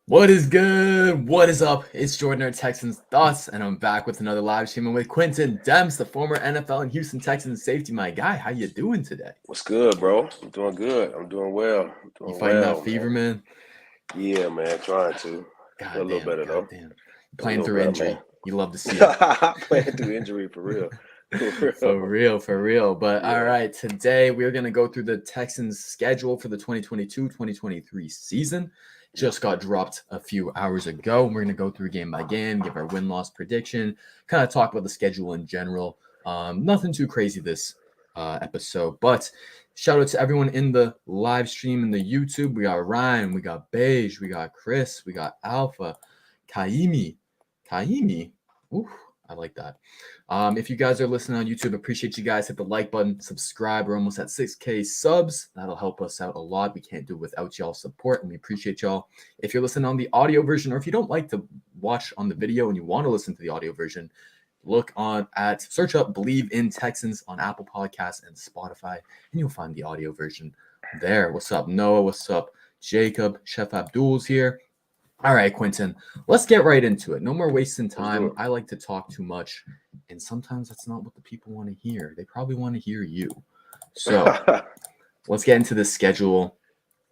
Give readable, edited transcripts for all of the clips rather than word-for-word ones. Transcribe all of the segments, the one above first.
What is good? What is up? It's Jordan, our Texans Thoughts, and I'm back with another live stream with Quintin Dems, the former NFL and Houston Texans safety. My guy, how you doing today? What's good, bro? I'm doing good. I'm doing well. I'm You doing fighting that well, fever, man. man? Yeah, man. Trying to. Feel a little Goddamn, better though. goddamn. Feel a Playing little through better, man. injury. You love to see it. Playing through injury for real. For For real. real, for real. But all Yeah. right, today we're going to go through the Texans schedule for the 2022-2023 season. Just got dropped a few hours ago. We're going to go through game by game, give our win-loss prediction, kind of talk about the schedule in general. Nothing too crazy this episode, but shout out to everyone in the live stream in the YouTube. We got Ryan, we got Beige, we got Chris, we got Alpha, Kaimi. Ooh, I like that. If you guys are listening on YouTube, appreciate you guys. Hit the like button, subscribe. We're almost at 6K subs. That'll help us out a lot. We can't do it without y'all support, and we appreciate y'all. If you're listening on the audio version, or if you don't like to watch on the video and you want to listen to the audio version, search up Believe in Texans on Apple Podcasts and Spotify, and you'll find the audio version there. What's up, Noah? What's up, Jacob? Chef Abdul's here. All right, Quintin, let's get right into it. No more wasting time. I like to talk too much, and sometimes that's not what the people want to hear. They probably want to hear you. So let's get into this schedule.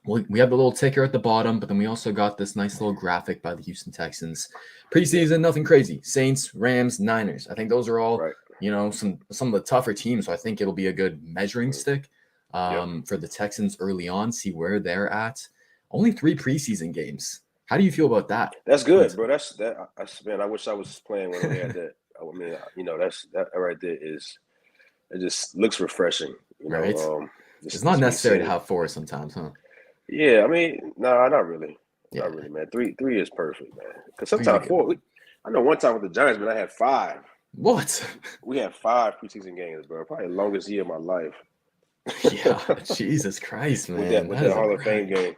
We have the little ticker at the bottom, but then we also got this nice little graphic by the Houston Texans. Preseason, nothing crazy. Saints, Rams, Niners. I think those are all, Right. some of the tougher teams. So I think it'll be a good measuring stick for the Texans early on, see where they're at. Only 3 preseason games. How do you feel about that? That's good, bro. Man, I wish I was playing when we had that. I mean, that right there is. It just looks refreshing, Right? Just, It's not just be necessary to seeing. have 4 sometimes, huh? Yeah, I mean, no, not really. Yeah. Not really, man. Three is perfect, man. Because 3's a sometimes good four. one. I know one time with the Giants, man, I had 5. What? We had 5 preseason games, bro. Probably the longest year of my life. Yeah, Jesus Christ, with man. that That is a Hall of Fame grind. game.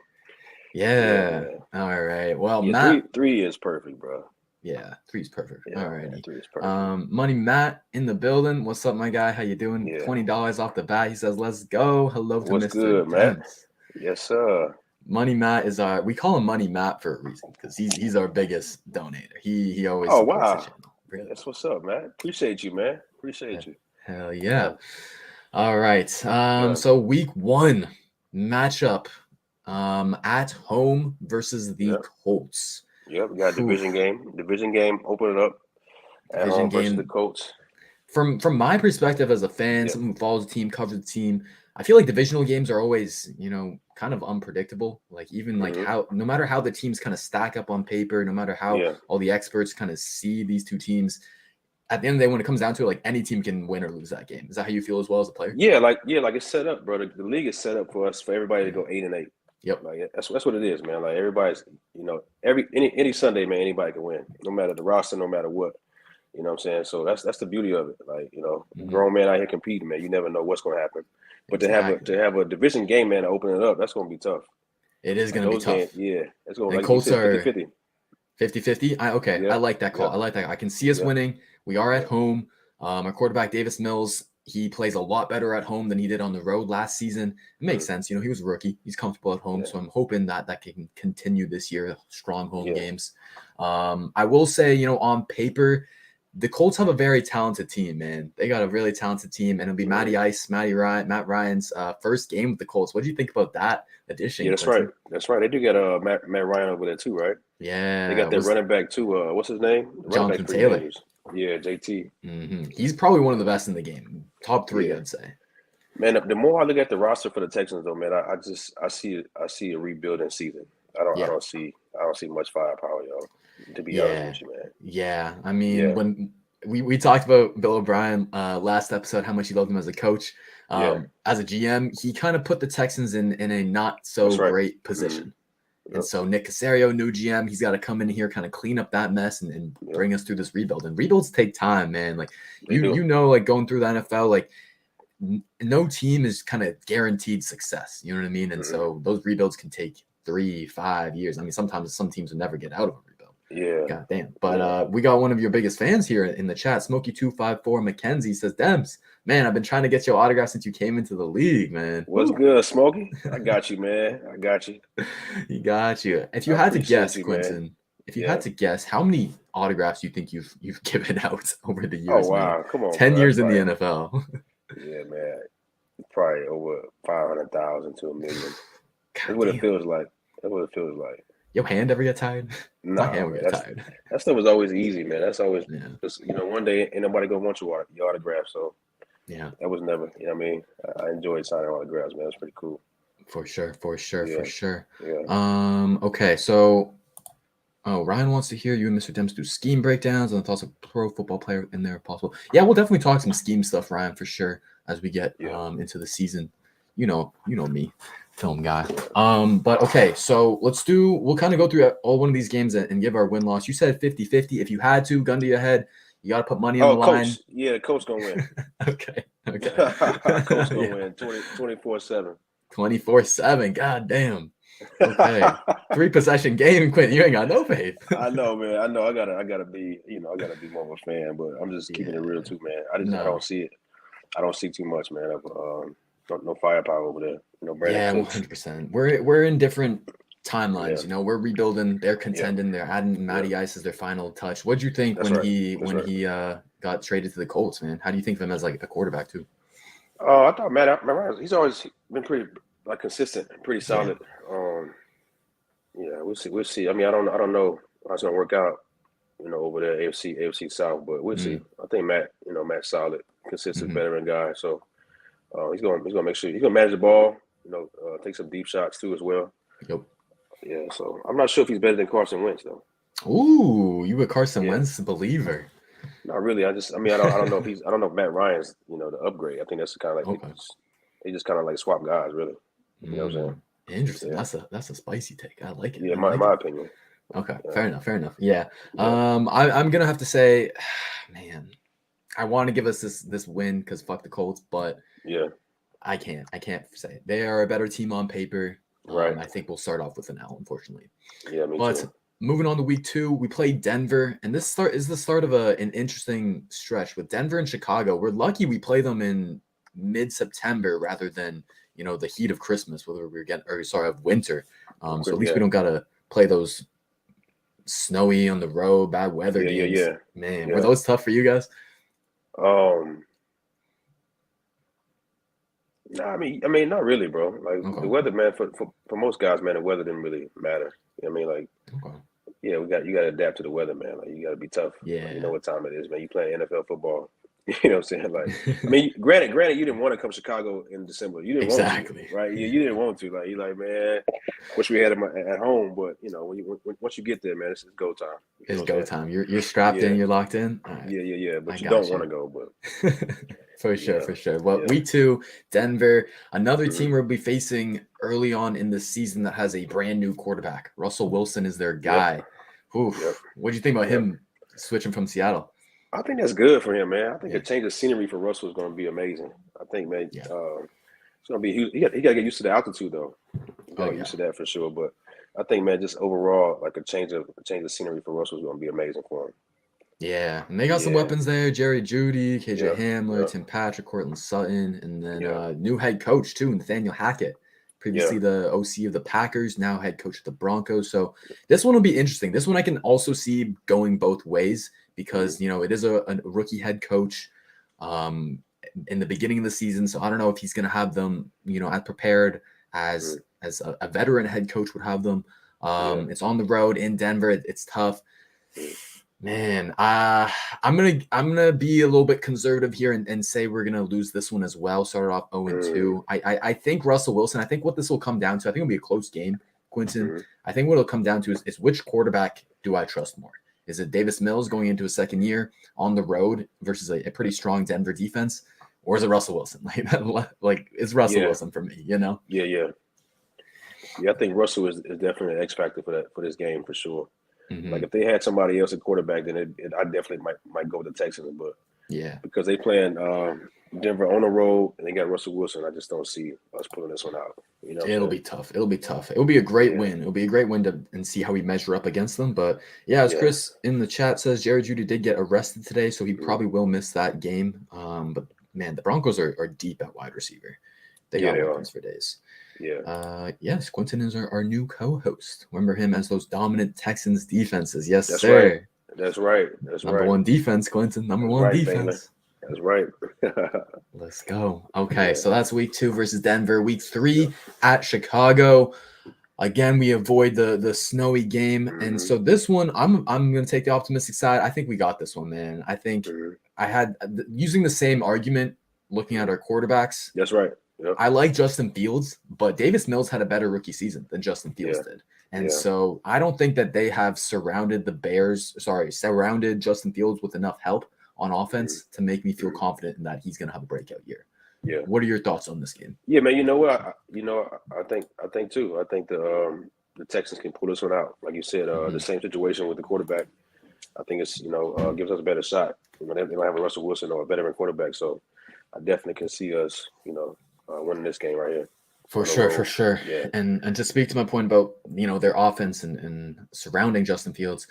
Yeah. Man. All right. Well, Yeah, Matt. three is perfect, bro. Yeah, 3's perfect. Yeah, All righty. 3 is perfect. Money Matt in the building. What's up, my guy? How you doing? Yeah. $20 off the bat. He says, "Let's go." Hello to What's Mr. good, Matt? Dems. Yes, sir. Money Matt is we call him Money Matt for a reason because he's our biggest donator. He always Oh, supports the wow. channel. Really. That's what's up, man. Appreciate you, man. Appreciate you. Hell yeah. All right. So week 1 matchup at home versus the Colts. Yep, we got a division game. Division game, open it up at home versus the Colts. From my perspective as a fan, someone who follows the team, covers the team, I feel like divisional games are always, kind of unpredictable. Like even like no matter how the teams kind of stack up on paper, no matter how all the experts kind of see these two teams, at the end of the day, when it comes down to it, like any team can win or lose that game. Is that how you feel as well as a player? Yeah, like it's set up, bro. The league is set up for everybody to go 8-8. Yep. Like that's what it is, man. Like everybody's, any Sunday, man, anybody can win, no matter the roster, no matter what. You know what I'm saying? So that's the beauty of it. Like, grown man out here competing, man. You never know what's gonna happen. But to have a division game, man, to open it up, that's gonna be tough. It is gonna be tough. Games, that's gonna the like Colts you said, are 50-50. 50-50. I like that call. I like that. I can see us winning. We are at home. Our quarterback Davis Mills, he plays a lot better at home than he did on the road last season. It makes sense. He was a rookie. He's comfortable at home. So I'm hoping that can continue this year. Strong home games. I will say, on paper, the Colts have a very talented team, man. They got a really talented team, and it'll be Matt Ryan's first game with the Colts. What do you think about that addition? Yeah, that's right. That's right. They do got Matt Ryan over there too, right? Yeah. They got their running back too. What's his name? Jonathan Taylor. Yeah, JT. Mm-hmm. He's probably one of the best in the game. Top 3, I'd say. Man, the more I look at the roster for the Texans, though, man, I see a rebuilding season. I don't see much firepower, yo. To be honest with you, man. Yeah, I mean, when we talked about Bill O'Brien last episode, how much he loved him as a coach. As a GM, he kind of put the Texans in a not so great position. Mm-hmm. And so Nick Caserio, new GM, he's got to come in here, kind of clean up that mess and bring us through this rebuild. And rebuilds take time, man. Like like going through the NFL, like no team is kind of guaranteed success. You know what I mean? And so those rebuilds can take 3-5 years. I mean, sometimes some teams will never get out of a rebuild. Yeah. God damn. But we got one of your biggest fans here in the chat. Smokey254 Mackenzie says, Dems, man, I've been trying to get your autograph since you came into the league, man. What's good, Smokey? I got you, man. I got you. He got you. If you I had to appreciate guess, you, Quintin, man. if you had to guess, how many autographs do you think you've given out over the Oh years, wow, man? come on, 10 bro. years That's in the probably, NFL. yeah, man. Probably over 500,000 to 1 million. That's God what it damn. feels like. That's what it feels like. Your hand ever get tired? My Nah, hand would man. get tired. That stuff was always easy, man. That's always Yeah. just, one day ain't nobody gonna want your autograph. So Yeah. that was never, you know what I mean? I enjoyed signing autographs, man. That's pretty cool. For sure. Yeah. Okay, so Ryan wants to hear you and Mr. Dems do scheme breakdowns and toss a pro football player in there if possible. Yeah, we'll definitely talk some scheme stuff, Ryan, for sure, as we get into the season. You know me, film guy. But okay, so we'll kind of go through all one of these games and give our win-loss. You said 50-50. If you had to, gun to your head, you got to put money on the line. Coach. Yeah, the coach going to win. Okay. Coach going to win 24/7. 24/7. God damn. Okay. 3 possession game, Quintin. You ain't got no faith. I know, man. I know. I gotta be, I gotta be more of a fan, but I'm just keeping it real too, man. I don't see it. I don't see too much, man. Of no firepower over there. Brandon Cooks. 100%. We're in different timelines. We're rebuilding. They're contending. They're adding Matty Ice as their final touch. What'd you think when he got traded to the Colts, man? How do you think of him as like a quarterback too? I thought Matt he's always been pretty consistent, pretty solid. We'll see. We'll see. I mean, I don't know how it's gonna work out, over there, AFC South, but we'll see. I think Matt's solid, consistent veteran guy. So he's gonna make sure he's gonna manage the ball. Take some deep shots too as well. Yep. Yeah. So I'm not sure if he's better than Carson Wentz though. Ooh, you a Carson Wentz believer? Not really. I don't know if I don't know if Matt Ryan's the upgrade. I think that's kind of like they just kind of like swap guys, really. You know what I'm saying? Interesting. Yeah. That's a spicy take. I like it. Yeah, my opinion. Okay, fair enough. Yeah. I'm gonna have to say, man, I want to give us this win because fuck the Colts, but I can't say it. They are a better team on paper. Right. I think we'll start off with an L, unfortunately. Yeah, me too. Moving on to week 2, we play Denver, and this is the start of an interesting stretch with Denver and Chicago. We're lucky we play them in mid-September rather than the heat of Christmas, of winter. So at least we don't gotta play those snowy on the road, bad weather games. Yeah. Man, were those tough for you guys? No, I mean, not really, bro. Like the weather, man. For most guys, man, the weather didn't really matter. You know what I mean? You got to adapt to the weather, man. Like you got to be tough. Yeah. You know what time it is, man. You playing NFL football. You know what I'm saying? Like, I mean, granted, you didn't want to come to Chicago in December. You didn't want to, right? You didn't want to. Like, you're like, man, wish we had him at home. But once you get there, man, it's go time. It's go time. You're strapped in. You're locked in. Right. Yeah. But you don't want to go. But for sure. Well, week 2, Denver, another team we'll be facing early on in the season that has a brand new quarterback. Russell Wilson is their guy. What do you think about him switching from Seattle? I think that's good for him, man. I think a change of scenery for Russell is going to be amazing. I think, man, it's going to be. He got to get used to the altitude, though. He got to get used to that for sure. But I think, man, just overall, like a change of scenery for Russell is going to be amazing for him. Yeah, and they got some weapons there: Jerry Jeudy, KJ Hamler, Tim Patrick, Cortland Sutton, and then new head coach too, Nathaniel Hackett. Previously the OC of the Packers, now head coach of the Broncos. So this one will be interesting. This one I can also see going both ways because, it is a rookie head coach in the beginning of the season. So I don't know if he's going to have them, as prepared as a veteran head coach would have them. It's on the road in Denver. It's tough. Man, I'm gonna be a little bit conservative here and say we're gonna lose this one as well. Started off 0-2. I think Russell Wilson. I think what this will come down to. I think it'll be a close game, Quintin. I think what it'll come down to is which quarterback do I trust more? Is it Davis Mills going into a second year on the road versus a pretty strong Denver defense, or is it Russell Wilson? Like it's Russell Wilson for me. Yeah. I think Russell is definitely an X factor for this game for sure. Like if they had somebody else at quarterback, then I definitely might go with the Texans. But Yeah. because they playing Denver on the road and they got Russell Wilson. I just don't see us pulling this one out. You know, It'll be tough. It'll be tough. It'll be a great Yeah. win. It'll be a great win to and see how we measure up against them. But yeah, as Yeah. Chris in the chat says, Jerry Jeudy did get arrested today, so he Mhm. probably will miss that game. But man, the Broncos are deep at wide receiver. They got they weapons for days. Yeah. Yes, Quintin is our new co-host. Remember him as those dominant Texans defenses. Yes, That's sir. right. That's right. That's Number right. one defense, Quintin. Number That's one right, defense. That's right. Let's go. Okay, Yeah. so that's week 2 versus Denver. Week 3 at Chicago. Again, we avoid the snowy game, and so this one, I'm gonna take the optimistic side. I think we got this one, man. I think I had using the same argument, looking at our quarterbacks. That's right. Yep. I like Justin Fields, but Davis Mills had a better rookie season than Justin Fields did, and so I don't think that they have surrounded Justin Fields with enough help on offense to make me feel confident in that he's gonna have a breakout year. Yeah. What are your thoughts on this game? Yeah, man. You know what? I think too. I think the Texans can pull this one out. Like you said, the same situation with the quarterback. I think it's gives us a better shot. They don't have a Russell Wilson or a veteran quarterback, so I definitely can see us, winning this game right here. For sure. Yeah. And to speak to my point about their offense and surrounding Justin Fields.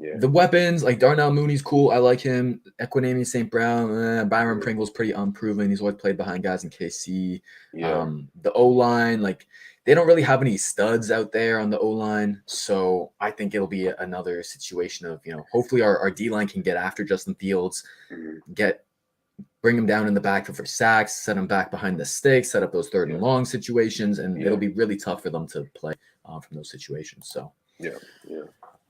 Yeah. The weapons, like Darnell Mooney's cool. I like him. Equanimeous St. Brown, Byron Pringle's pretty unproven. He's always played behind guys in KC. Yeah. The O-line, like they don't really have any studs out there on the O-line. So I think it'll be another situation of, hopefully our D-line can get after Justin Fields, bring him down in the back for sacks, set him back behind the sticks, set up those third and long situations, and it'll be really tough for them to play from those situations. So yeah.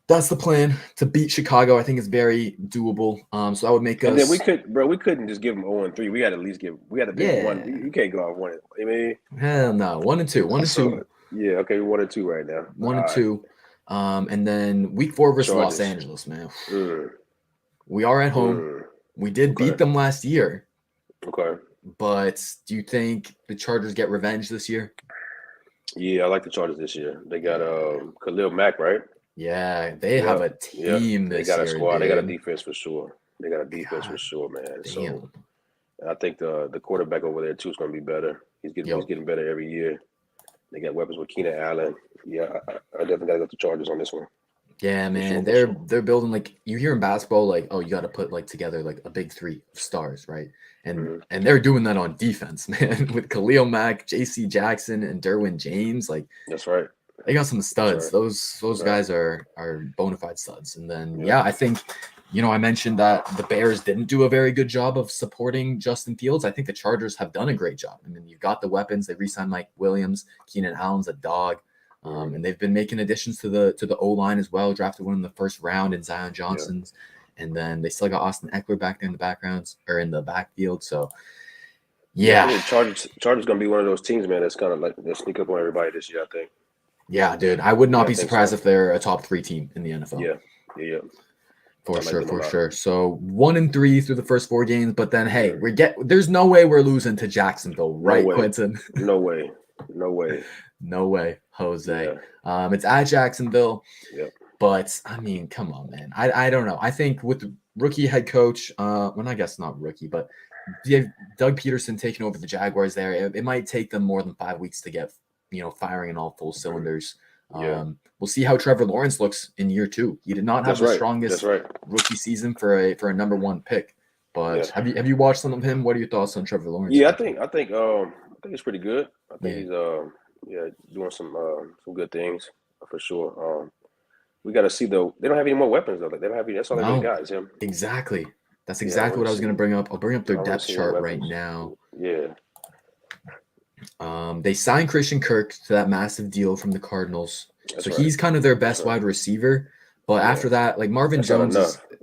That's the plan to beat Chicago. I think it's very doable. So that would make us. And then we couldn't just give them 0-3. We had to at least we had to beat one. You can't go off 1. I mean, hell no, 1-2, 1-2. Yeah, okay, we're 1-2 right now. 1-2. And then week 4 versus Los Angeles, man. We are at home. We did beat them last year. Okay. But do you think the Chargers get revenge this year? Yeah, I like the Chargers this year. They got Khalil Mack, right? Yeah, they have a team this year. They got a squad. Dude. They got a defense for sure. For sure, man. Damn. So I think the quarterback over there too is going to be better. He's getting better every year. They got weapons with Keenan Allen. Yeah, I definitely got to go the Chargers on this one. Yeah, man. They're building, like, you hear in basketball, like, oh, you got to put together a big 3 stars, right? And they're doing that on defense, man, with Khalil Mack, J.C. Jackson, and Derwin James. Like, that's right. They got some studs. Those guys are bona fide studs. And then I think, I mentioned that the Bears didn't do a very good job of supporting Justin Fields. I think the Chargers have done a great job. I mean, you've got the weapons. They re-signed Mike Williams, Keenan Allen's a dog. And they've been making additions to the O-line as well. Drafted one in the first round in Zion Johnson's. And then they still got Austin Eckler back there in the backfield. So yeah. Chargers gonna be one of those teams, man, that's kind of they'll sneak up on everybody this year, I think. Yeah, dude. I would not be surprised if they're a top 3 team in the NFL. Yeah. For sure. So 1-3 through the first 4 games, but then there's no way we're losing to Jacksonville, right, Quintin? No way. No way, Jose. Yeah. It's at Jacksonville. Yep. But I mean, come on, man. I don't know. I think with the rookie head coach, I guess not rookie, but Doug Peterson taking over the Jaguars there, it might take them more than 5 weeks to get firing in all full cylinders. We'll see how Trevor Lawrence looks in year 2. He did not have the strongest rookie season for a number 1 pick. But have you watched some of him? What are your thoughts on Trevor Lawrence? Yeah, I think it's pretty good. I think he's doing some good things for sure. We got to see though. They don't have any more weapons though. They don't have any. That's all they really got is him. Exactly. That's exactly what I was going to bring up. I'll bring up their depth chart right now. Yeah. They signed Christian Kirk to that massive deal from the Cardinals. He's kind of their best wide receiver. But after that, Marvin Jones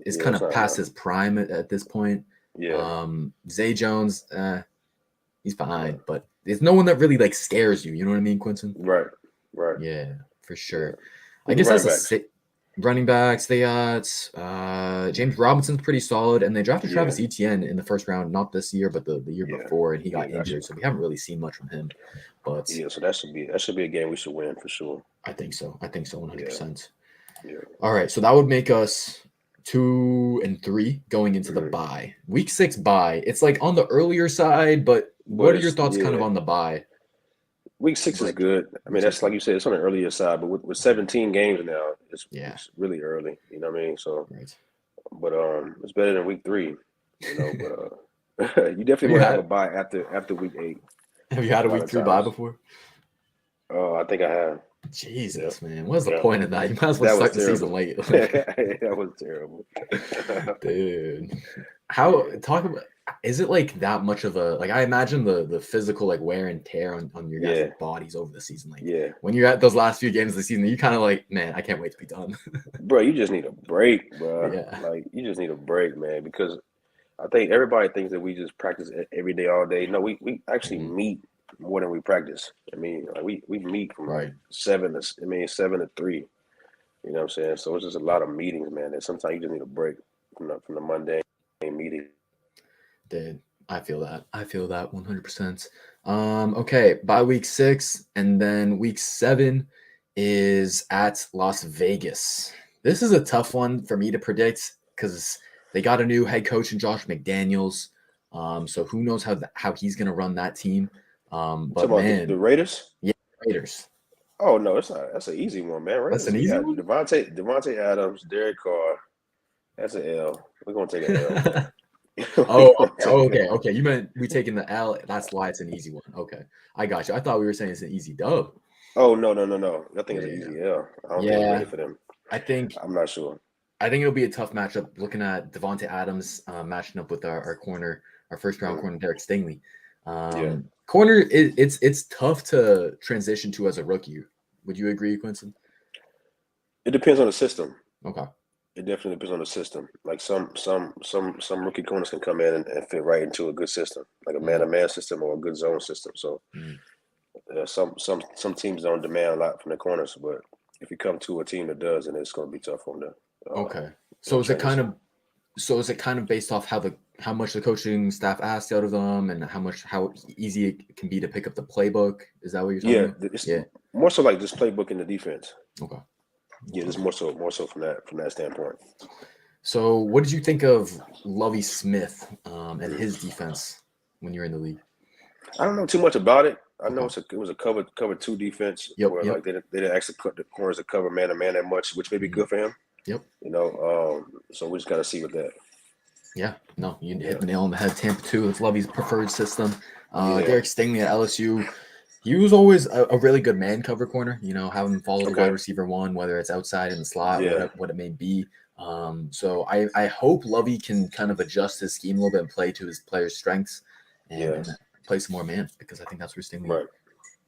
is kind of past his prime at this point. Yeah. Zay Jones, he's fine, but there's no one that really scares you. You know what I mean, Quintin? Right. Yeah, for sure. I guess that's running backs. They got James Robinson's pretty solid, and they drafted Travis Etienne in the first round, not this year, but the year before, and he got injured, so we haven't really seen much from him. But so that should be a game we should win for sure. I think so, 100%. Yeah. All right, so that would make us 2-3 going into the bye. Week 6 bye. It's like on the earlier side, but what are your thoughts kind of on the bye? Week 6 is good. I mean, that's like you said, it's on the earlier side, but with 17 games now, it's really early. You know what I mean? So, but it's better than week 3. You know, but you definitely want to have a bye after week 8. Have you had a week 3 bye before? Oh, I think I have. Jesus, man. What's the point of that? You might as well start the season late. That was terrible. Dude. Is it like that much of a, like, I imagine the physical like wear and tear on your guys' bodies over the season. Like when you're at those last few games of the season, you kind of like, man, I can't wait to be done. Bro, you just need a break, bro. Yeah. Like you just need a break, man, because I think everybody thinks that we just practice every day, all day. No, we actually meet more than we practice. I mean, like we meet from like 7 to 3. You know what I'm saying? So it's just a lot of meetings, man. And sometimes you just need a break from the Monday meeting. Dude, I feel that 100%. Okay, by week 6, and then week 7 is at Las Vegas. This is a tough one for me to predict because they got a new head coach in Josh McDaniels. So who knows how he's gonna run that team. But man, the Raiders? Yeah, Raiders. Oh no, that's an easy one, man. Raiders, that's an easy one. Devontae Adams, Derek Carr. That's an L. We're gonna take an L. Okay. You meant we taking the L. That's why it's an easy one. Okay, I got you. I thought we were saying it's an easy dub. Oh no. I think it's an easy L. I don't think it's ready for them. I'm not sure. I think it'll be a tough matchup. Looking at Devontae Adams matching up with our corner, our first round corner, Derek Stingley. Corner, it's tough to transition to as a rookie. Would you agree, Quintin? It depends on the system. Okay. It definitely depends on the system. Like some rookie corners can come in and fit right into a good system, like a man-to-man system or a good zone system. So some teams don't demand a lot from the corners, but if you come to a team that does, then it's going to be tough for them to. Okay. So is it kind of based off how much the coaching staff asked out of them and how easy it can be to pick up the playbook? Is that what you're talking about? Yeah. More so like this playbook in the defense. Okay. Yeah, there's more so from that standpoint. So what did you think of Lovie Smith and his defense when you're in the league? I don't know too much about it. I know it was a cover 2 defense where like they didn't actually cut the corners to cover man to man that much, which may be good for him. Yep. You know, so we just got to see with that. Yeah, no, you hit the nail on the head. Tampa 2, it's Lovie's preferred system. Derek Stingley at LSU, he was always a really good man cover corner. You know, have him follow the wide receiver 1, whether it's outside in the slot, what it may be. So I hope Lovie can kind of adjust his scheme a little bit and play to his players' strengths and play some more man, because I think that's where Stingley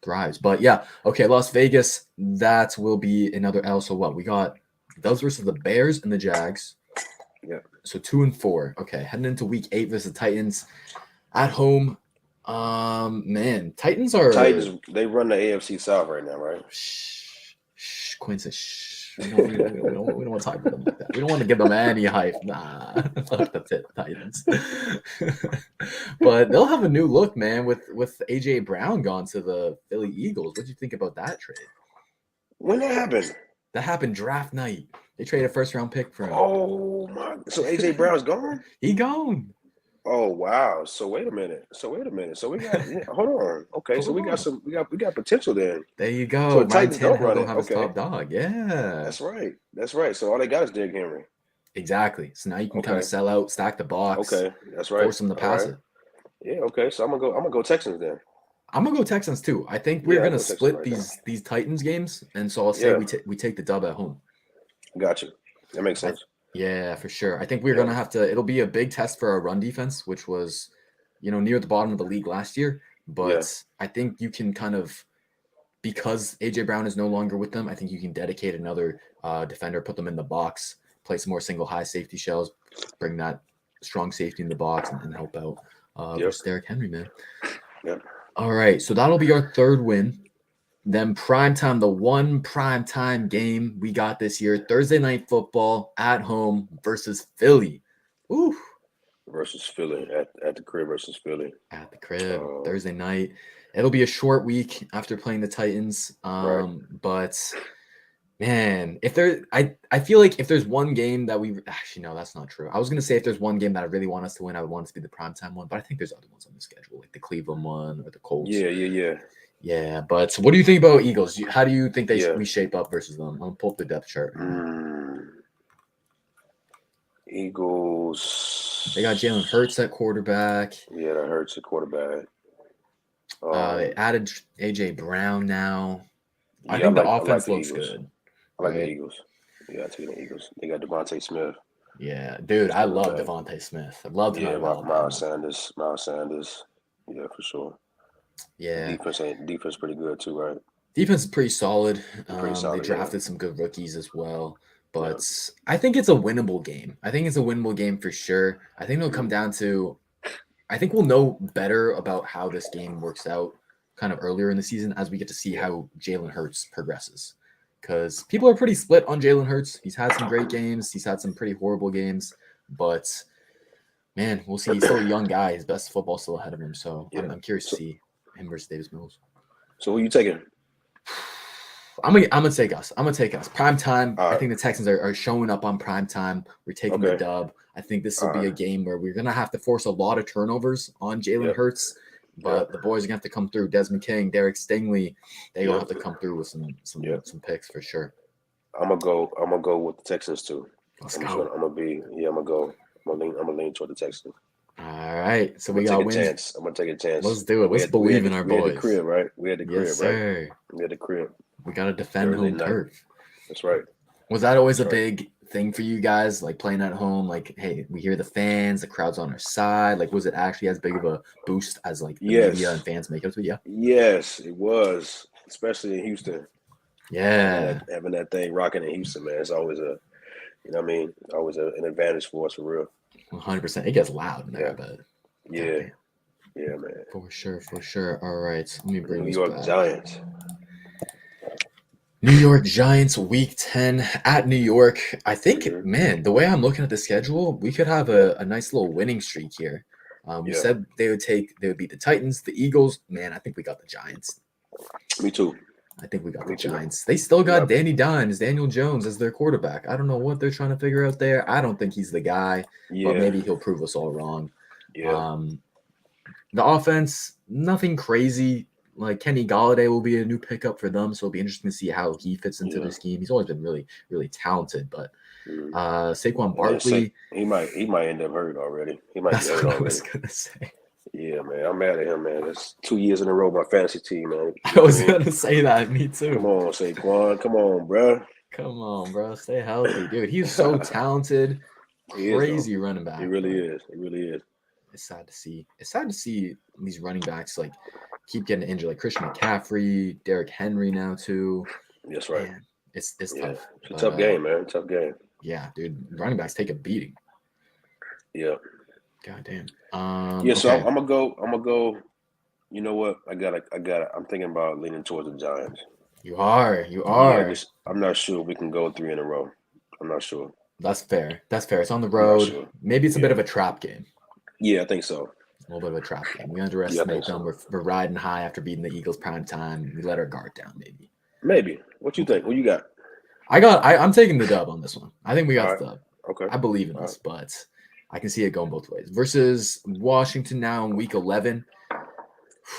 thrives. But yeah, okay, Las Vegas, that will be another L. So what? We got those versus the Bears and the Jags. Yeah. So 2-4. Okay, heading into week 8 versus the Titans at home. Man, Titans. They run the AFC South right now, right? Shh, Quincy. Shh. We don't want to talk about them like that. We don't want to give them any hype. Nah, that's it, Titans. But they'll have a new look, man. With AJ Brown gone to the Philly Eagles. What do you think about that trade? When that happened? That happened draft night. They traded a first-round pick for him. Oh my! So AJ Brown's gone? He gone. Oh wow! So wait a minute. So we got hold on. Okay, so we got potential then. There you go. So the Titans don't run it. Have his top dog. Yeah. That's right. So all they got is Derrick Henry. Exactly. So now you can kind of sell out, stack the box. Okay, that's right. Force them to pass it. Yeah. Okay. So I'm gonna go Texans then. I'm gonna go Texans too. I think we're gonna split these Titans games, and so I'll say we take the dub at home. Got you. That makes sense. Yeah, for sure. I think we're gonna have to. It'll be a big test for our run defense, which was, near the bottom of the league last year. But I think you can kind of, because AJ Brown is no longer with them, I think you can dedicate another defender, put them in the box, play some more single high safety shells, bring that strong safety in the box, and help out versus Derrick Henry, man. Yep. All right, so that'll be our third win. Then primetime, the one primetime game we got this year, Thursday Night Football at home versus Philly. Ooh. Versus Philly, at the crib versus Philly. At the crib, Thursday night. It'll be a short week after playing the Titans. But Man, I feel like if there's one game that we actually no, that's not true. I was gonna say if there's one game that I really want us to win, I would want it to be the primetime one, but I think there's other ones on the schedule, like the Cleveland one or the Colts. Yeah. Yeah, but what do you think about Eagles? How do you think Yeah. we shape up versus them? I'm gonna pull up the depth chart. Eagles. They got Jalen Hurts at quarterback. Yeah, that hurts at quarterback. They added AJ Brown now. I Yeah, think the I like offense the looks Eagles. good. I like the Right? Eagles. Yeah, I take the Eagles. They got Devontae Smith. Yeah, dude, I Coming love back. Devontae Smith. I'd love him out Yeah, of Alabama. Miles Sanders. Yeah, for sure. Yeah, Defense pretty good too, right? defense is pretty solid. Pretty They solid. drafted some good rookies as well, Yeah. but I think it's a winnable game. I think it's a winnable game for sure. I think it'll come down to, I think we'll know better about how this game works out kind of earlier in the season as we get to see how Jalen Hurts progresses. Because people are pretty split on Jalen Hurts. He's had some great games. He's had some pretty horrible games, but man, we'll see. He's still a young guy. His best football still ahead of him. So I'm curious to see him versus Davis Mills. So who you taking? I'm gonna take us. I'm gonna take us. Prime time. All right. I think the Texans are showing up on prime time. We're taking the dub. I think this will be a game where we're gonna have to force a lot of turnovers on Jalen Hurts, but the boys are gonna have to come through. Desmond King, Derek Stingley, they gonna have to come through with some picks for sure. I'm gonna go with the Texans too. Let's go. I'm gonna go. I'm gonna lean toward the Texans. All right, so we got wins. I'm gonna take a chance. Let's do it. Let's believe in our boys. We had the crib, right? We had the crib, sir. right? We had the crib. We got to defend home turf. That's right. Was that always a big thing for you guys, like playing at home? Like, hey, we hear the fans, the crowd's on our side. Like, was it actually as big of a boost as like the media and fans make it to? Yeah. Yes, it was, especially in Houston. Yeah. Having that thing rocking in Houston, man, it's always always an advantage for us for real. 100%. It gets loud in there, but yeah, man. For sure. All right, let me bring New York Giants. New York Giants, Week 10 at New York. I think, man, the way I'm looking at the schedule, we could have a nice little winning streak here. We said they would beat the Titans, the Eagles. Man, I think we got the Giants. Me too. I think we got the Giants. They still got Danny Dimes, Daniel Jones as their quarterback. I don't know what they're trying to figure out there. I don't think he's the guy, but maybe he'll prove us all wrong. Yeah. The offense, nothing crazy. Like Kenny Galladay will be a new pickup for them, so it'll be interesting to see how he fits into their scheme. He's always been really, really talented, but Saquon Barkley, he might end up hurt already. He might that's get what hurt I already. was gonna say. Yeah, man, I'm mad at him, man. That's 2 years in a row my fantasy team, man. I was gonna say that. Me too. Come on, Saquon. Come on, bro. Come on, bro. Stay healthy, dude. He's so talented. Crazy running back. He really is. He really is. It's sad to see. It's sad to see these running backs like keep getting injured, like Christian McCaffrey, Derrick Henry now too. That's right. Man, it's tough. It's a tough game, man. Tough game. Yeah, dude. Running backs take a beating. Yeah. God damn. So I'm gonna go. You know what? I'm thinking about leaning towards the Giants. You are. Yeah, I'm not sure we can go 3 in a row. I'm not sure. That's fair. It's on the road. Sure. Maybe it's a bit of a trap game. Yeah, I think so. A little bit of a trap game. We underestimate them. We're riding high after beating the Eagles prime time. We let our guard down, maybe. Maybe. What you think? What you got? I'm taking the dub on this one. I think we got the dub. Okay. I believe in us, but I can see it going both ways. Versus Washington now in week 11.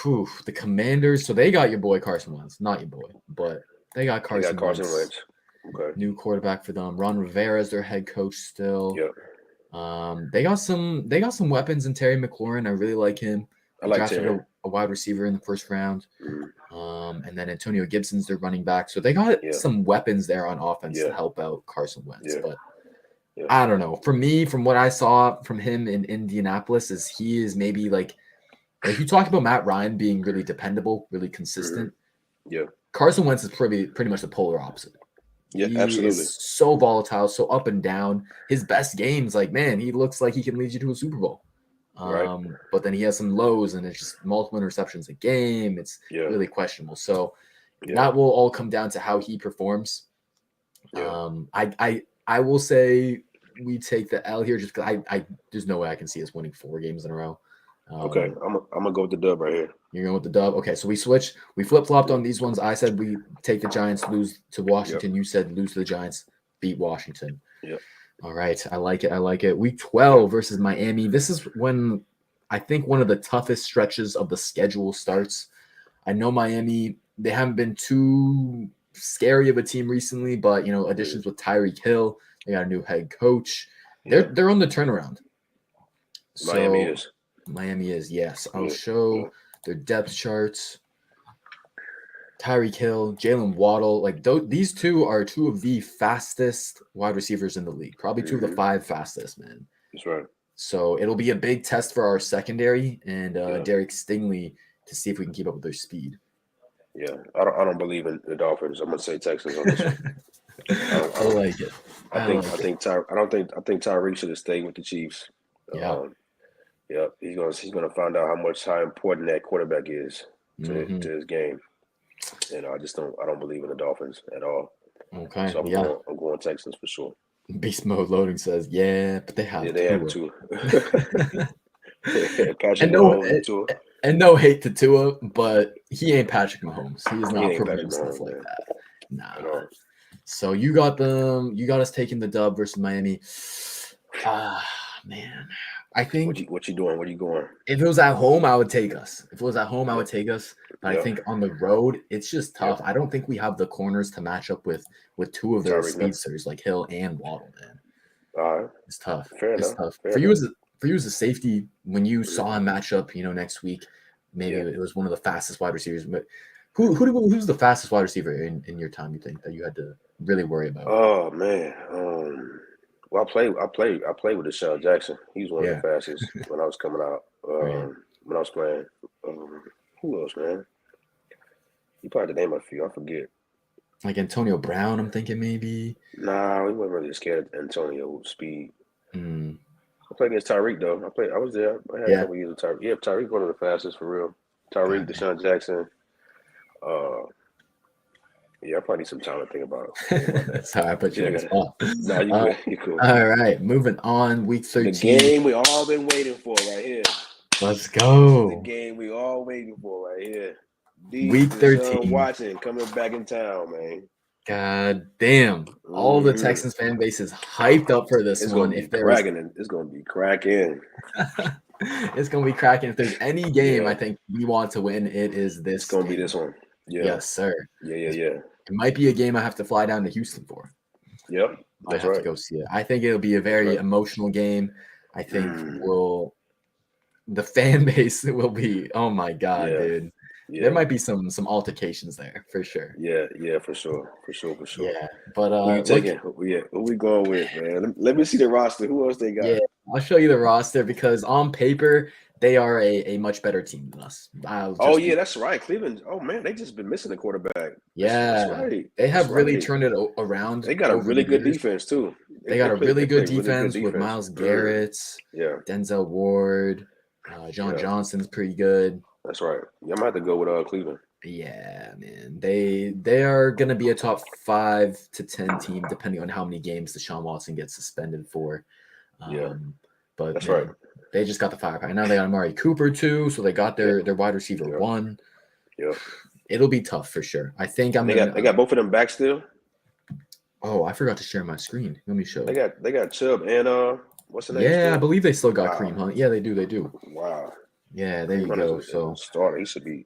Whew, the Commanders. So they got your boy Carson Wentz. Not your boy, but they got Carson Wentz. Okay. New quarterback for them. Ron Rivera is their head coach still. Yep. They got some weapons in Terry McLaurin. I really like him. I like drafted Terry. a wide receiver in the first round. Mm-hmm. And then Antonio Gibson's their running back. So they got some weapons there on offense to help out Carson Wentz. But I don't know. For me, from what I saw from him in Indianapolis, is he is maybe like you talk about Matt Ryan being really dependable, really consistent. Yeah. Carson Wentz is pretty much the polar opposite. Yeah, he absolutely. Is so volatile, so up and down. His best games, like, man, he looks like he can lead you to a Super Bowl. Right. But then he has some lows, and it's just multiple interceptions a game. It's really questionable. So that will all come down to how he performs. Yeah. I will say we take the L here just because I there's no way I can see us winning 4 games in a row. Okay, I'm gonna go with the dub right here. You're going with the dub. Okay, so we switched. We flip-flopped on these ones. I said we take the Giants, lose to Washington. You said lose to the Giants, beat Washington. Yep. All right. I like it. I like it. Week 12 versus Miami. This is when I think one of the toughest stretches of the schedule starts. I know Miami, they haven't been too scary of a team recently, but additions with Tyreek Hill, they got a new head coach. They're on the turnaround. So Miami is, yes. I'll show their depth charts. Tyreek Hill, Jalen Waddle, these two are two of the fastest wide receivers in the league. Probably two of the 5 fastest, man. That's right. So it'll be a big test for our secondary and Derek Stingley to see if we can keep up with their speed. Yeah, I don't believe in the Dolphins. I'm gonna say Texans on this one. I like it. I think Tyreek should have stayed with the Chiefs. Yeah. He's gonna find out how important that quarterback is to his game. And I don't believe in the Dolphins at all. Okay. So I'm going Texans for sure. Beast Mode Loading says, but they have two. And no hate to Tua, but he ain't Patrick Mahomes. He is not providing stuff like that. Nah. So you got us taking the dub versus Miami. Man. I think what you doing? Where you going? If it was at home, I would take us. But I think on the road, it's just tough. I don't think we have the corners to match up with two of their speedsters like Hill and Waddle, man. All right. It's tough. Fair it's enough. tough. For you as a safety, when you saw him match up, next week, maybe it was one of the fastest wide receivers. But who's the fastest wide receiver in your time, you think, that you had to really worry about? Oh man. Well, I played with Deshaun Jackson. He was one of the fastest when I was coming out. When I was playing. Who else, man? You probably name a few. I forget. Like Antonio Brown, I'm thinking maybe. Nah, we weren't really scared of Antonio's speed. I played against Tyreek though. I was there. I had a couple years of Tyreek. Yeah, Tyreek one of the fastest for real. Tyreek, Deshaun Jackson. I probably need some time to think about it. That's how I put you in the spot. Nah, you cool. All right, moving on. Week 13. The game we all been waiting for right here. Let's go. The game we all waiting for right here. Week 13. Watching, coming back in town, man. God damn. All the Texans fan base is hyped up for this one. It's going to be cracking. It's going to be cracking. If there's any game I think we want to win, it is this. It's going to be this one. Yeah. Yes, sir. Yeah. It might be a game I have to fly down to Houston for. Yep. I have to go see it. I think it'll be a very emotional game. I think the fan base will be, oh my God, dude. Yeah. There might be some altercations there for sure. Yeah, for sure. Yeah, but who you taking? Who we going with, man? Let me see the roster. Who else they got? Yeah, I'll show you the roster because on paper they are a much better team than us. That's right. Cleveland. Oh man, they just been missing a quarterback. Yeah, that's right. They have really turned it around. They got a really good defense too. They got a really good defense with Myles Garrett, Denzel Ward, John Johnson's pretty good. That's right. Yeah, I'm gonna have to go with Cleveland. Yeah, man. They are gonna be a top 5 to 10 team depending on how many games Deshaun Watson gets suspended for. But that's right. They just got the firepower. Now they got Amari Cooper too, so they got their wide receiver 1. Yeah. It'll be tough for sure. I think they got both of them back still. Oh, I forgot to share my screen. Let me show. They got Chubb and what's the name? Yeah, I believe they still got Kareem Hunt. Yeah, they do. Wow. Yeah, there you go. So starter, he should be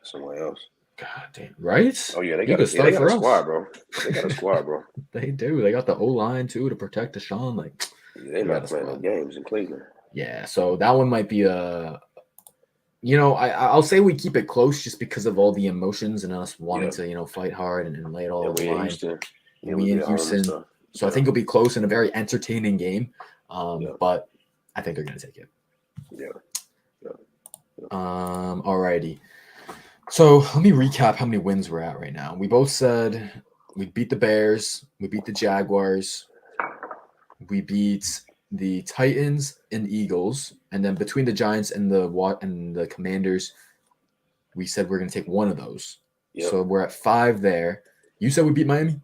somewhere else. God damn, right? Oh yeah, they got a squad, bro. They got a squad, bro. They do. They got the O-line too to protect Deshaun. They're not playing no games in Cleveland. Yeah, so that one might be I'll say we keep it close just because of all the emotions and us wanting to fight hard and lay it all on the line. We in Houston, so I think it'll be close and a very entertaining game. But I think they're gonna take it. Yeah. Alrighty. So let me recap how many wins we're at right now. We both said we beat the Bears, we beat the Jaguars, we beat the Titans and Eagles, and then between the Giants and the Commanders, we said we're gonna take one of those. Yep. So we're at 5 there. You said we beat Miami?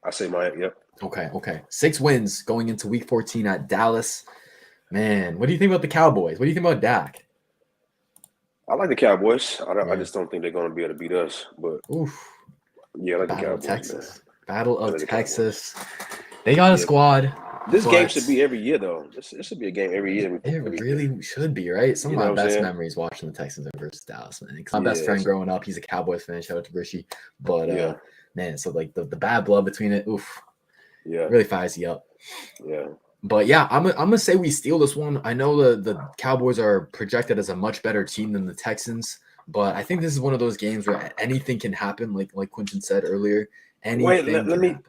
I say Miami, yep. Okay. 6 wins going into week 14 at Dallas. Man, what do you think about the Cowboys? What do you think about Dak? I like the Cowboys. I Yeah. just don't think they're going to be able to beat us. But Oof. yeah, I like the Battle of Cowboys, man. Texas. Battle I of like the Cowboys. Texas. They got a Yeah, squad, this game but should be every year though. This should be a game every year. it Every year. really should be, right? Some You of know my what I'm best saying? memories watching the Texans versus Dallas, man. Because my best Yeah, friend growing up, he's a Cowboys fan. Shout out to Rishi. But yeah, man, so like the bad blood between it, oof, yeah, really fires you up. yeah. But yeah, I'm gonna say we steal this one. I know the Cowboys are projected as a much better team than the Texans, but I think this is one of those games where anything can happen. Like Quintin said earlier, Wait, anything can happen.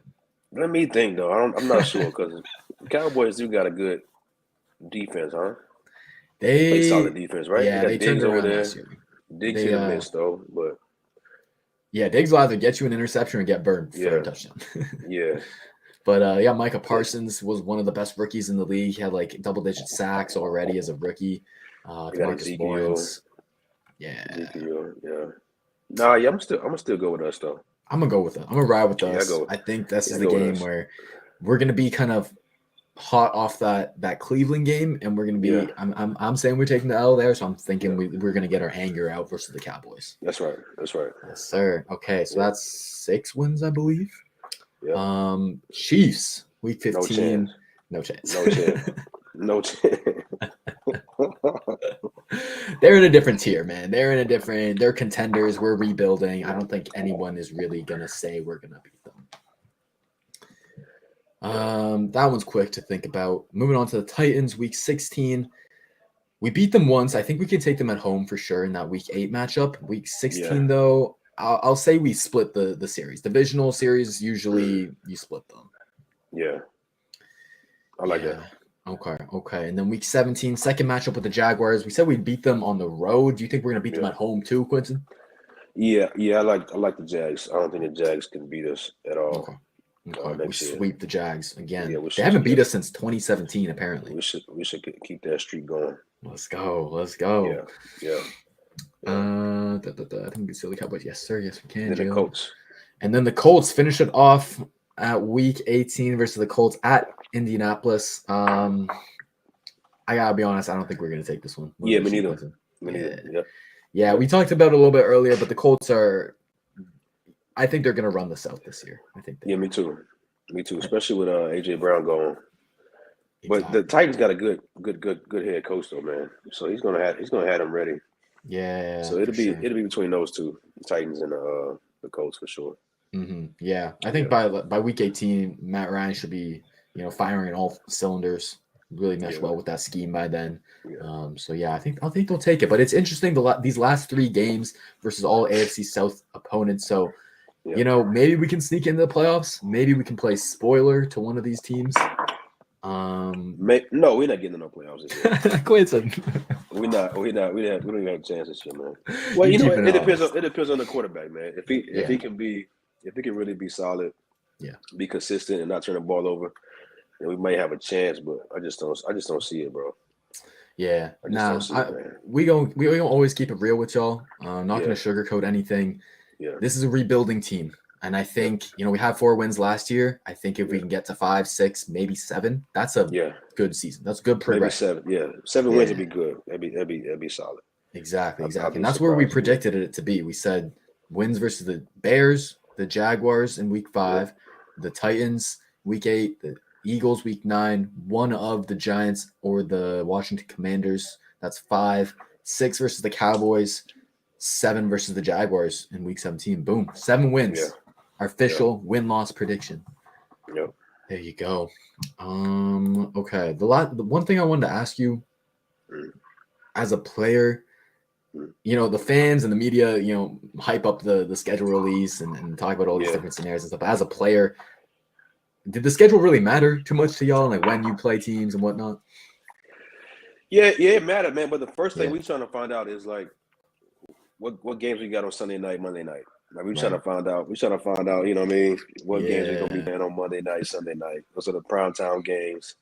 let me think though. I'm not sure because the Cowboys do got a good defense, huh? They play solid They defense, right? They yeah, got they turned Diggs it over around there. last year. Diggs They hit a miss though, but yeah, Diggs will either get you an interception or get burned for a yeah, touchdown. yeah, But yeah, Micah Parsons was one of the best rookies in the league. He had like double-digit sacks already as a rookie. they got Demarcus Ezekiel. Lawrence. Yeah. Ezekiel, yeah. Nah, yeah, I'm gonna still go with us though. I'm gonna go with it. I'm gonna ride with Yeah, us. I think this is I the go with game us. where we're gonna be kind of hot off that Cleveland game, and we're gonna be. Yeah. I'm saying we're taking the L there, so I'm thinking Yeah. we're gonna get our anger out versus the Cowboys. That's right. That's right. Yes, sir. Okay, so Yeah. that's 6 wins, I believe. Yeah. Chiefs week 15. No No chance. No chance. No chance. They're in a different tier, man. They're contenders. We're rebuilding. I don't think anyone is really gonna say we're gonna beat them. That one's quick to think about. Moving on to the Titans, week 16. We beat them once. I think we can take them at home for sure in that week 8 matchup. Week 16, though, I'll say we split the series. Divisional series, usually you split them. Yeah. I like that. Okay. And then week 17, second matchup with the Jaguars. We said we'd beat them on the road. Do you think we're gonna beat them at home too, Quintin? Yeah. I like the Jags. I don't think the Jags can beat us at all. Okay. We sweep the Jags again. Yeah, they haven't beat us since 2017, apparently. We should keep that streak going. Let's go. Yeah. I think we can steal the Cowboys. Yes, sir. Yes, we can. Then the Colts. And then the Colts finish it off at week 18 versus the Colts at Indianapolis. I gotta be honest, I don't think we're gonna take this one. Yeah, me neither. Yeah, we talked about it a little bit earlier, but the Colts I think they're gonna run this out this year. I think. Me too. Especially with AJ Brown going. Exactly. But the Titans got a good head coach though, man. So he's gonna have them ready. Yeah. So it'll be between those two, the Titans and the Colts for sure. Mm-hmm. Yeah, I think by week 18, Matt Ryan should be firing in all cylinders. Really mesh well with that scheme by then. Yeah. So yeah, I think they'll take it. But it's interesting these last 3 games versus all AFC South opponents. So maybe we can sneak into the playoffs. Maybe we can play spoiler to one of these teams. No, we're not getting in no playoffs this year. Quintin. We don't even have a chance this year, man. Well, it depends on the quarterback, man. If he can really be solid, be consistent and not turn the ball over, then we might have a chance. But I just don't see it, bro. Yeah, we gonna always keep it real with y'all. I'm not gonna sugarcoat anything. Yeah, this is a rebuilding team. And I think, we had 4 wins last year. I think if we can get to 5, 6, maybe 7, that's a good season. That's good progression. Maybe 7. Yeah, 7 wins would be good. That'd be solid. Exactly. And that's where we predicted it to be. We said wins versus the Bears, the Jaguars in week 5, the Titans week 8, the Eagles week 9, one of the Giants or the Washington Commanders. That's 5. 6 versus the Cowboys, 7 versus the Jaguars in week 17. Boom. 7 wins. Yeah. Our official win-loss prediction. Yep. There you go. Okay. The one thing I wanted to ask you, as a player, the fans and the media, hype up the schedule release and talk about all these different scenarios and stuff. But as a player, did the schedule really matter too much to y'all? Like when you play teams and whatnot? Yeah, it mattered, man. But the first thing we're trying to find out is like what games we got on Sunday night, Monday night. Like we're trying to find out. What games are gonna be playing on Monday night, Sunday night. Those are the primetime games.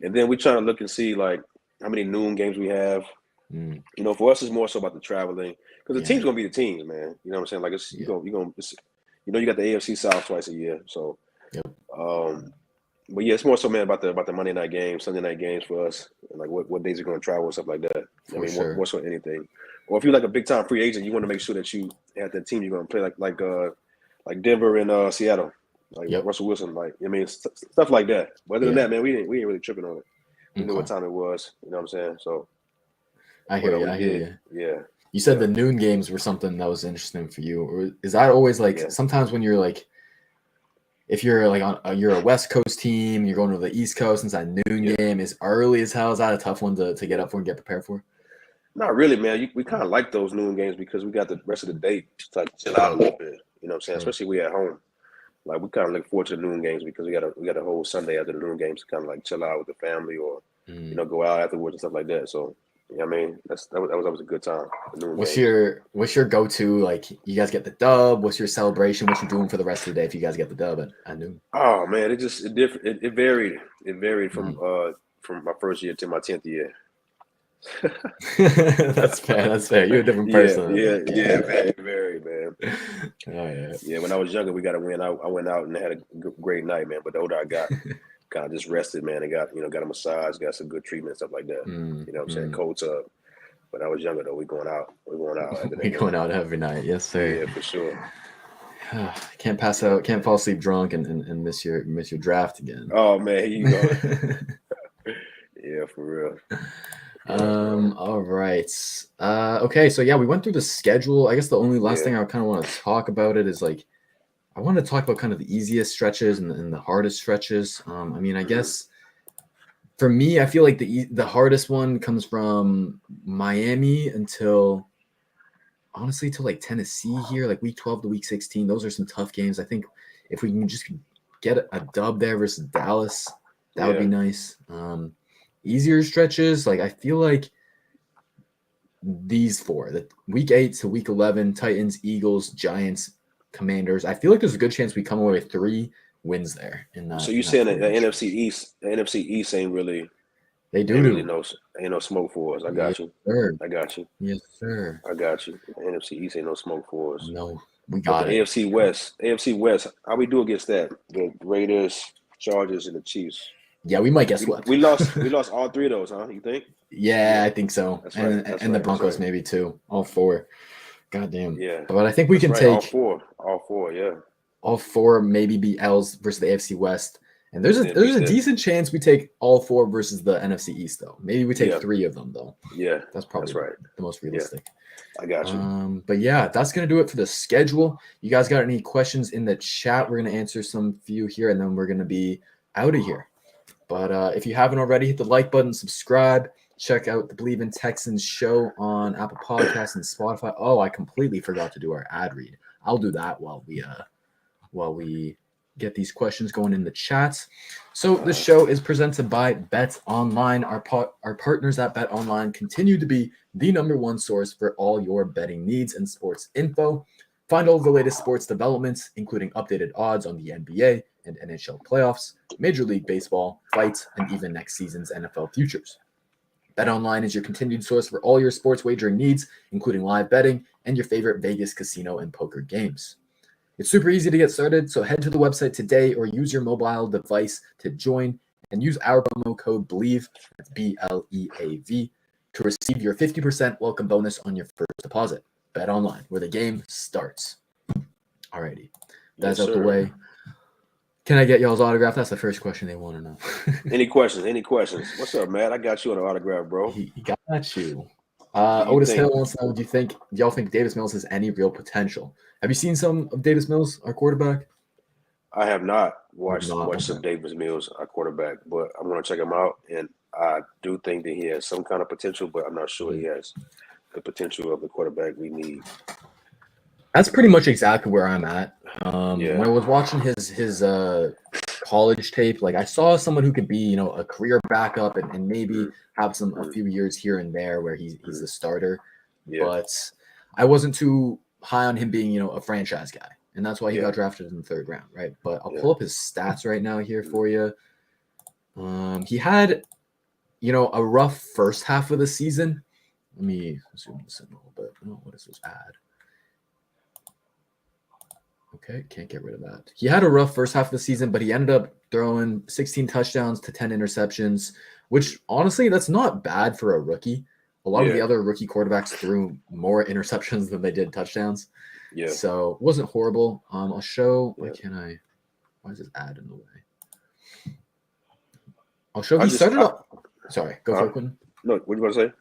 And then we're trying to look and see like how many noon games we have. For us, it's more so about the traveling because the team's gonna be the teams, man. You know what I'm saying? Like you got the AFC South twice a year, so But yeah, it's more so, man, about the Monday night games, Sunday night games for us, and like what days are going to travel and stuff like that. I For mean, sure. more so than anything. Or if you're like a big time free agent, you want to make sure that you have that team you're going to play like Denver and Seattle, like Yep. Russell Wilson, like I mean stuff like that. But other than that, man, we ain't really tripping on it. We knew what time it was. You know what I'm saying? So I hear you. Yeah. You said the noon games were something that was interesting for you, or is that always like sometimes when you're like, if you're like you're a West Coast team, you're going to the East Coast, and it's that noon game is early as hell. Is that a tough one to get up for and get prepared for? Not really, man. We kind of like those noon games because we got the rest of the day to like chill out a little bit. You know what I'm saying? Especially we at home. Like we kind of look forward to the noon games because we got a whole Sunday after the noon games to kind of like chill out with the family or go out afterwards and stuff like that. So yeah, I mean that was a good time. What's your go-to? Like you guys get the dub. What's your celebration? What you doing for the rest of the day if you guys get the dub at noon? Oh man, it varied. It varied from my first year to my 10th year. That's fair. You're a different person. Yeah, man. It varied, man. Oh, yeah. When I was younger, we got to win. I went out and had a great night, man. But the older I got, kind of just rested, man, and got a massage, got some good treatment, stuff like that. You know what I'm saying? Cold tub. When I was younger, though, we going out. We going out every night. Yes, sir. Yeah, for sure. Can't pass out. Can't fall asleep drunk and miss your draft again. Oh man, here you go. Yeah, for real. All right. Okay, so yeah, we went through the schedule. I guess the only last thing I kind of want to talk about it is like I want to talk about kind of the easiest stretches and the hardest stretches. I mean, I guess for me, I feel like the hardest one comes from Miami until honestly till like Tennessee here, like week 12 to week 16. Those are some tough games. I think if we can just get a dub there versus Dallas, that would be nice. Easier stretches, like I feel like these four, the week 8 to week 11, Titans, Eagles, Giants, Commanders. I feel like there's a good chance we come away with 3 wins there. So you saying the NFC East ain't really ain't no smoke for us. I got you. Sir. I got you. Yes, sir. I got you. The NFC East ain't no smoke for us. No, we got it. AFC West. How we do against that? The Raiders, Chargers, and the Chiefs. Yeah, we might get swept. We lost all 3 of those, huh? You think? Yeah, I think so. That's right. And the Broncos maybe too. All 4. Goddamn. Yeah. But I think we can take all four. Yeah. All 4 maybe beat L's versus the AFC West. And there's a decent chance we take all 4 versus the NFC East though. Maybe we take 3 of them though. Yeah. That's probably the most realistic. Yeah. I got you. But yeah, that's gonna do it for the schedule. You guys got any questions in the chat? We're gonna answer some few here and then we're gonna be out of here. But if you haven't already, hit the like button, subscribe, check out the Believe in Texans show on Apple Podcasts and Spotify. Oh, I completely forgot to do our ad read. I'll do that while we get these questions going in the chats. So the show is presented by Bet Online. Our partners at Bet Online continue to be the #1 source for all your betting needs and sports info. Find all of the latest sports developments, including updated odds on the NBA and NHL playoffs, Major League Baseball, fights, and even next season's NFL futures. BetOnline is your continued source for all your sports wagering needs, including live betting and your favorite Vegas casino and poker games. It's super easy to get started, so head to the website today or use your mobile device to join and use our promo code BELIEVE, that's BLEAV, to receive your 50% welcome bonus on your first deposit. BetOnline, where the game starts. Alrighty, that's out the way. Can I get y'all's autograph? That's the first question they want to know. Any questions? What's up, Matt? I got you on the autograph, bro. He got you. Otis Hill wants to know, do y'all think Davis Mills has any real potential? Have you seen some of Davis Mills, our quarterback? I have not watched some Davis Mills, our quarterback, but I'm going to check him out. And I do think that he has some kind of potential, but I'm not sure he has the potential of the quarterback we need. That's pretty much exactly where I'm at. When I was watching his college tape, like I saw someone who could be, a career backup and maybe have a few years here and there where he's the starter. Yeah. But I wasn't too high on him being, a franchise guy. And that's why he got drafted in the 3rd round, right? But I'll pull up his stats right now here for you. He had, a rough first half of the season. Let me zoom this in a little bit. Oh, what is this ad? Okay, can't get rid of that. He had a rough first half of the season, but he ended up throwing 16 touchdowns to 10 interceptions, which honestly, that's not bad for a rookie. A lot of the other rookie quarterbacks threw more interceptions than they did touchdowns. Yeah. So it wasn't horrible. I'll show. Why is this ad in the way? I'll show. He started up. Sorry, go for it, Quintin. No, what you want to say?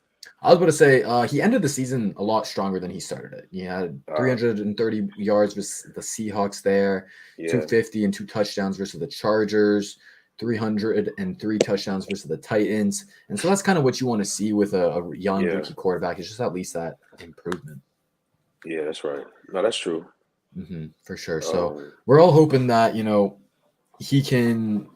I was about to say he ended the season a lot stronger than he started it. He had 330 yards versus the Seahawks there, 250 and 2 touchdowns versus the Chargers, 303 touchdowns versus the Titans. And so that's kind of what you want to see with a young rookie quarterback. It's just at least that improvement. Yeah, that's right. No, that's true. For sure. So we're all hoping that, he can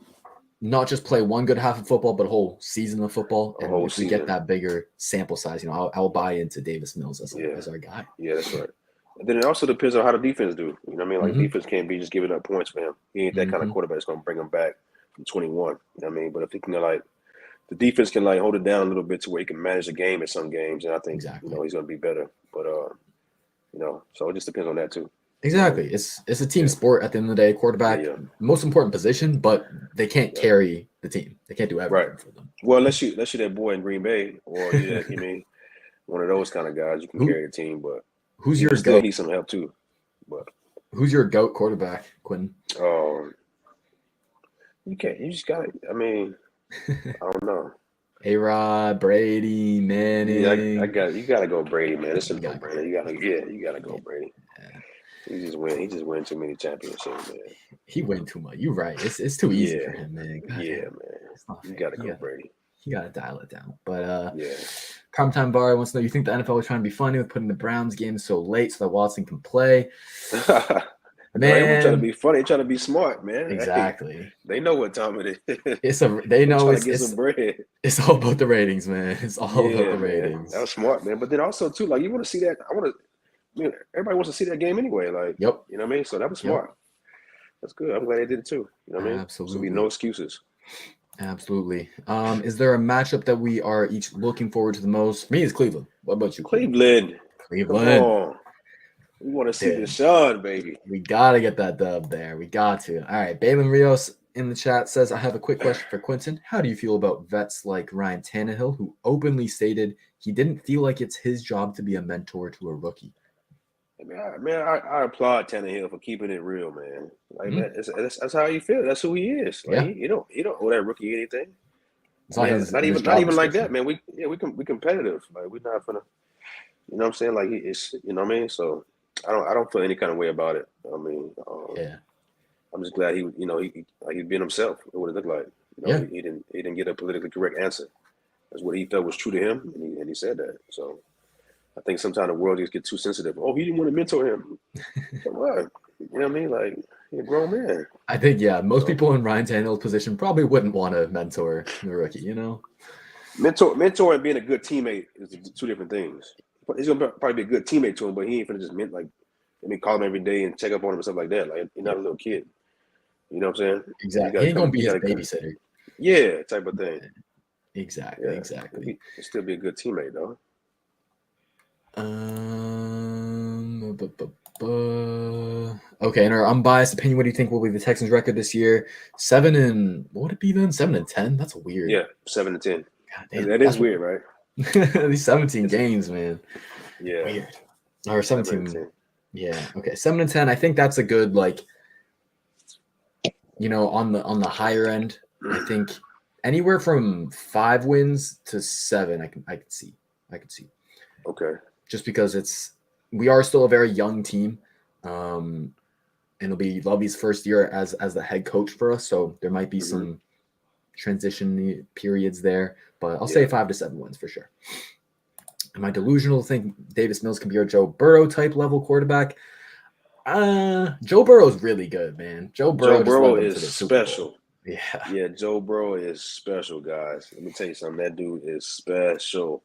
not just play one good half of football, but a whole season of football. And if we get that bigger sample size, I'll buy into Davis Mills as our guy. Yeah, that's right. And then it also depends on how the defense do. You know what I mean? Like defense can't be just giving up points for him. He ain't that kind of quarterback that's going to bring him back from 21. You know what I mean? But if he can the defense can hold it down a little bit to where he can manage the game in some games, and I think he's going to be better. But so it just depends on that too. Exactly. It's a team sport at the end of the day. Quarterback, most important position, but they can't carry the team. They can't do everything for them. Well, unless you're that boy in Green Bay, or one of those kind of guys, you can carry the team. But who's your still goat? Need some help too. But who's your goat quarterback, Quintin? You can't. You just got to. I mean, I don't know. A-Rod, Brady, Manning. Yeah, you got to go Brady, man. It's a no-brainer. You got to go Brady. Yeah. He just win too many championships, man. He win too much. You're right. It's too easy for him, man. God, man. You got to go Brady. You got to dial it down. But Primetime Bar wants to know, you think the NFL was trying to be funny with putting the Browns game so late so that Watson can play? Man, they're trying to be funny. They're trying to be smart, man. Exactly. Hey, they know what time it is. It's some bread. It's all about the ratings, man. It's all about the ratings. That was smart, man. But then also too, you want to see that. Everybody wants to see that game anyway. You know what I mean? So that was smart. That's good. I'm glad they did it too. You know what I mean? Absolutely. So be no excuses. Absolutely. Is there a matchup that we are each looking forward to the most? For me, it's Cleveland. What about you? Cleveland. Come on. We want to see Deshaun, baby. We got to get that dub there. We got to. All right. Balin Rios in the chat says, I have a quick question for Quintin. How do you feel about vets like Ryan Tannehill, who openly stated he didn't feel like it's his job to be a mentor to a rookie? I applaud Tannehill for keeping it real, man. Man, that's how you feel. That's who he is. You don't owe that rookie anything. Not even like that, man. We competitive. We're not gonna, you know what I'm saying? It's, you know what I mean? So I don't feel any kind of way about it. I mean, I'm just glad he being himself. What it looked like. He didn't get a politically correct answer. That's what he felt was true to him, and he said that. So I think sometimes the world just gets too sensitive. Oh, he didn't want to mentor him. So what? You know what I mean? He's a grown man. I think most people in Ryan Tannehill's position probably wouldn't want to mentor the rookie. Mentor and being a good teammate is two different things. He's gonna probably be a good teammate to him, but he ain't gonna just call him every day and check up on him and stuff like that. He's not a little kid. You know what I'm saying? Exactly. He ain't gonna be his babysitter. Yeah, type of thing. Exactly. Exactly. He'll still be a good teammate though. Okay, in our unbiased opinion, what do you think will be the Texans' record this year? 7-10? That's weird. Yeah, 7-10. That is weird, right? These 17 games, man. Yeah. Weird. Or 17. Yeah. Okay. 7-10. I think that's a good, on the higher end. I think anywhere from 5 wins to 7, I could see. Okay. Just because we are still a very young team. And it'll be Lovey's first year as the head coach for us. So there might be some transition periods there, but I'll say 5 to 7 wins for sure. Am I delusional to think Davis Mills can be our Joe Burrow type level quarterback? Joe Burrow's really good, man. Joe Burrow is special. Yeah, Joe Burrow is special, guys. Let me tell you something. That dude is special.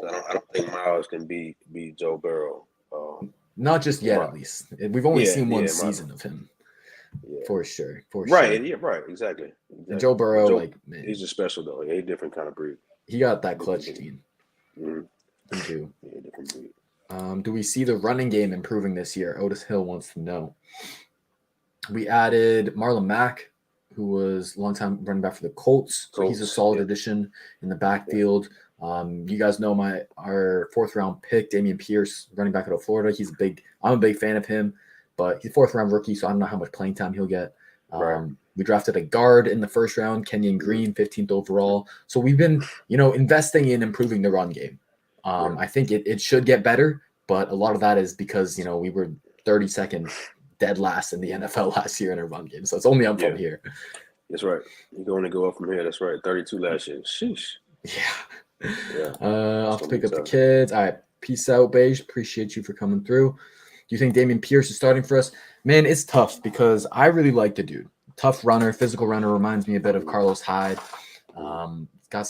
I don't think Miles can be Joe Burrow. Not just yet, at least. We've only seen one season of him. Yeah. For sure. Right, yeah, right, exactly. Joe Burrow, man. He's just special, though. He's a different kind of breed. He got that clutch gene. Mm-hmm. He do. Yeah, different breed. Do we see the running game improving this year? Otis Hill wants to know. We added Marlon Mack, who was a long-time running back for the Colts. So he's a solid addition in the backfield. You guys know our 4th-round pick, Dameon Pierce, running back out of Florida. I'm a big fan of him, but he's a 4th-round rookie, so I don't know how much playing time he'll get. We drafted a guard in the 1st round, Kenyon Green, 15th overall. So we've been, investing in improving the run game. I think it should get better, but a lot of that is because, we were 32nd dead last in the NFL last year in a run game. So it's only up from here. That's right. You're going to go up from here. That's right. 32 last year. Sheesh. Yeah. I'll have to pick up the kids. All right. Peace out, Beige. Appreciate you for coming through. Do you think Dameon Pierce is starting for us? Man, it's tough because I really like the dude. Tough runner, physical runner, reminds me a bit of Carlos Hyde. Got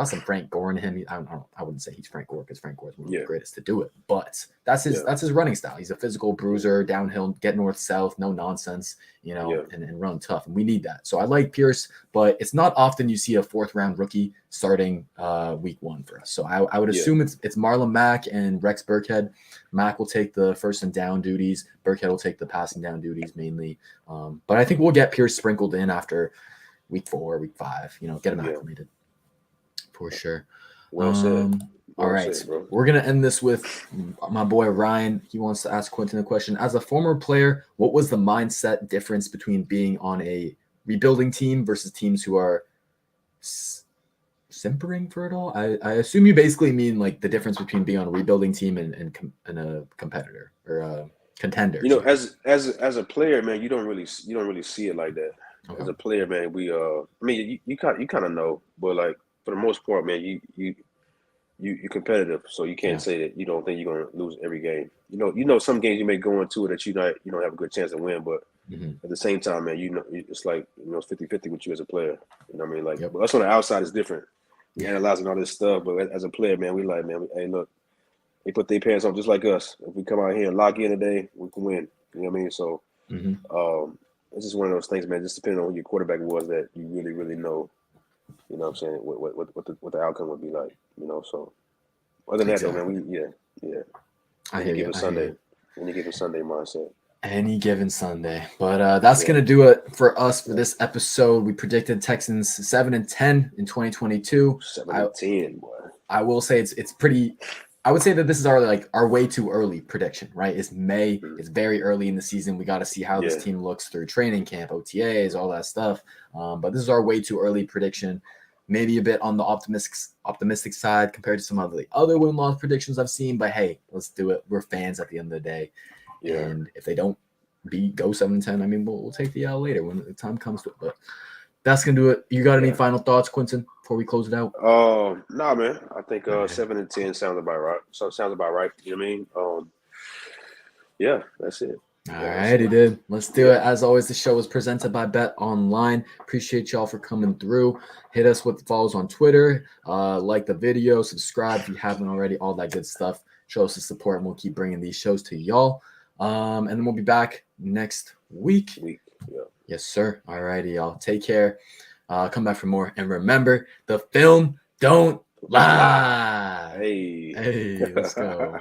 some Frank Gore in him. I wouldn't say he's Frank Gore because Frank Gore is one of the greatest to do it, but that's his running style. He's a physical bruiser, downhill, get north south, no nonsense, and run tough. And we need that. So I like Pierce, but it's not often you see a 4th-round rookie starting week 1 for us. So I would assume it's Marlon Mack and Rex Burkhead. Mack will take the 1st and down duties. Burkhead will take the passing down duties mainly. But I think we'll get Pierce sprinkled in after week 4, week 5. Get him acclimated. For sure. Well said. All right. We're going to end this with my boy Ryan. He wants to ask Quintin a question. As a former player, what was the mindset difference between being on a rebuilding team versus teams who are simpering for it all? I assume you basically mean like the difference between being on a rebuilding team and a competitor or a contender. As a player, man, you don't really see it like that. Okay. As a player, man, you kind of know, but like, for the most part, man, you're competitive, so you can't say that you don't think you're gonna lose every game. Some games you may go into it that you don't have a good chance to win, but at the same time, man, it's like it's 50-50 with you as a player. You know what I mean? Like, but us on the outside is different. We analyzing all this stuff, but as a player, man, hey, look, they put their pants on just like us. If we come out here and lock in today, we can win. You know what I mean? So, it's just one of those things, man. Just depending on who your quarterback was, that you really, really know. You know what I'm saying? What the outcome would be like, So other than that, though, man, I hear you. When you give a Sunday mindset. Any given Sunday. But that's going to do it for us for this episode. We predicted Texans 7-10 in 2022. 7-10, boy. I will say it's pretty. I would say that this is our way too early prediction, right? It's May. It's very early in the season. We got to see how this team looks through training camp, OTAs, all that stuff. But this is our way too early prediction. Maybe a bit on the optimistic side compared to some of the other win-loss predictions I've seen. But hey, let's do it. We're fans at the end of the day. Yeah. And if they don't go 7-10, I mean, we'll take the L later when the time comes to it. But that's going to do it. You got any final thoughts, Quintin, before we close it out? No, man. I think 7-10 sounds about right. So sounds about right. You know what I mean? Yeah, that's it. All righty, dude. Let's do it. As always, the show is presented by Bet Online. Appreciate y'all for coming through. Hit us with follows on Twitter. Like the video. Subscribe if you haven't already. All that good stuff. Show us the support, and we'll keep bringing these shows to y'all. And then we'll be back next week. Yeah. Yes, sir. All righty, y'all. Take care. Come back for more. And remember, the film don't lie. Hey, let's go.